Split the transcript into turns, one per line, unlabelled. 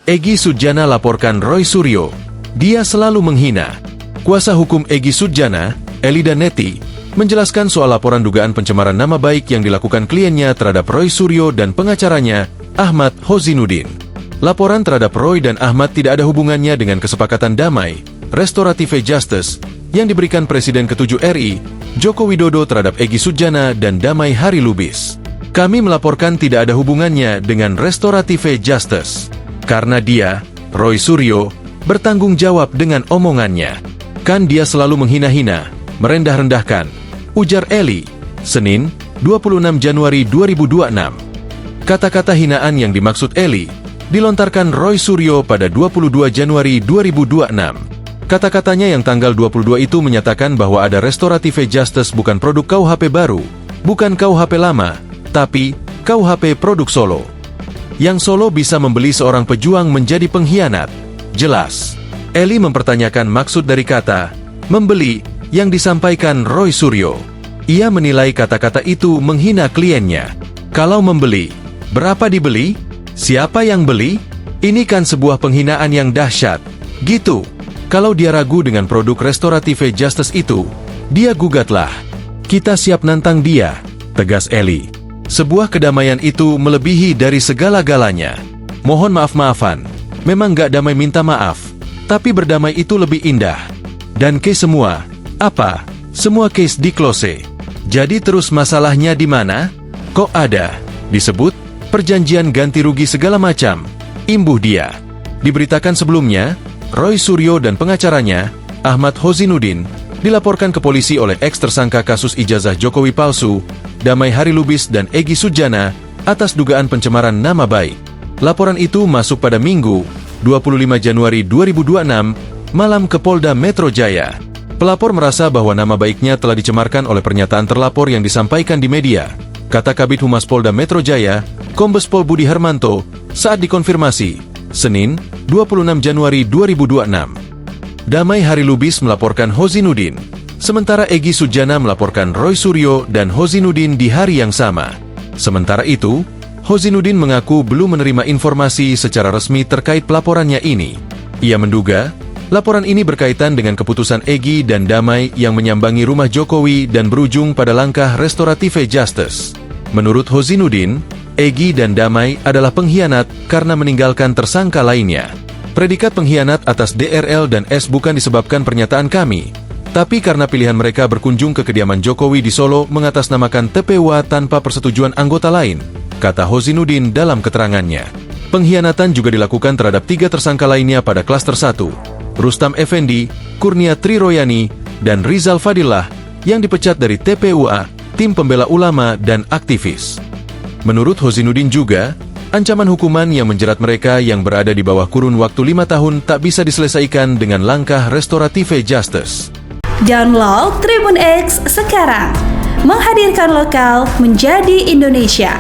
Egy Sudjana laporkan Roy Suryo. Dia selalu menghina. Kuasa hukum Egy Sudjana, Elida Neti, menjelaskan soal laporan dugaan pencemaran nama baik yang dilakukan kliennya terhadap Roy Suryo dan pengacaranya, Ahmad Hozinuddin. Laporan terhadap Roy dan Ahmad tidak ada hubungannya dengan kesepakatan damai, Restorative Justice, yang diberikan Presiden ke-7 RI, Joko Widodo terhadap Egy Sudjana dan Damai Hari Lubis. Kami melaporkan tidak ada hubungannya dengan Restorative Justice. Karena dia, Roy Suryo, bertanggung jawab dengan omongannya. Kan dia selalu menghina-hina, merendah-rendahkan, ujar Eli, Senin, 26 Januari 2026. Kata-kata hinaan yang dimaksud Eli, dilontarkan Roy Suryo pada 22 Januari 2026. Kata-katanya yang tanggal 22 itu menyatakan bahwa ada Restorative Justice bukan produk KUHP baru, bukan KUHP lama, tapi KUHP produk Solo. Yang Solo bisa membeli seorang pejuang menjadi pengkhianat. Jelas. Eli mempertanyakan maksud dari kata membeli yang disampaikan Roy Suryo. Ia menilai kata-kata itu menghina kliennya. Kalau membeli, berapa dibeli? Siapa yang beli? Ini kan sebuah penghinaan yang dahsyat. Gitu. Kalau dia ragu dengan produk Restorative Justice itu, dia gugatlah. Kita siap nantang dia, tegas Eli. Sebuah kedamaian itu melebihi dari segala-galanya. Mohon maaf-maafan. Memang gak damai minta maaf. Tapi berdamai itu lebih indah. Dan case semua. Apa? Semua case di close. Jadi terus masalahnya di mana? Kok ada? Disebut perjanjian ganti rugi segala macam. Imbuh dia. Diberitakan sebelumnya, Roy Suryo dan pengacaranya, Ahmad Hozinuddin, dilaporkan ke polisi oleh ex-tersangka kasus ijazah Jokowi palsu, Damai Hari Lubis dan Egy Sudjana, atas dugaan pencemaran nama baik. Laporan itu masuk pada Minggu, 25 Januari 2026, malam ke Polda Metro Jaya. Pelapor merasa bahwa nama baiknya telah dicemarkan oleh pernyataan terlapor yang disampaikan di media, kata Kabid Humas Polda Metro Jaya, Kombes Pol Budi Hermanto, saat dikonfirmasi, Senin, 26 Januari 2026. Damai Hari Lubis melaporkan Hozinuddin, sementara Egy Sudjana melaporkan Roy Suryo dan Hozinuddin di hari yang sama. Sementara itu, Hozinuddin mengaku belum menerima informasi secara resmi terkait pelaporannya ini. Ia menduga, laporan ini berkaitan dengan keputusan Egy dan Damai yang menyambangi rumah Jokowi dan berujung pada langkah Restorative Justice. Menurut Hozinuddin, Egy dan Damai adalah pengkhianat karena meninggalkan tersangka lainnya. Predikat pengkhianat atas DRL dan S bukan disebabkan pernyataan kami, tapi karena pilihan mereka berkunjung ke kediaman Jokowi di Solo mengatasnamakan TPWA tanpa persetujuan anggota lain, kata Hozinuddin dalam keterangannya. Pengkhianatan juga dilakukan terhadap 3 tersangka lainnya pada klaster 1, Rustam Effendi, Kurnia Triroyani, dan Rizal Fadillah, yang dipecat dari TPUA, Tim Pembela Ulama dan aktivis. Menurut Hozinuddin juga, ancaman hukuman yang menjerat mereka yang berada di bawah kurun waktu 5 tahun tak bisa diselesaikan dengan langkah Restorative Justice.
Download Tribun X sekarang, menghadirkan lokal menjadi Indonesia.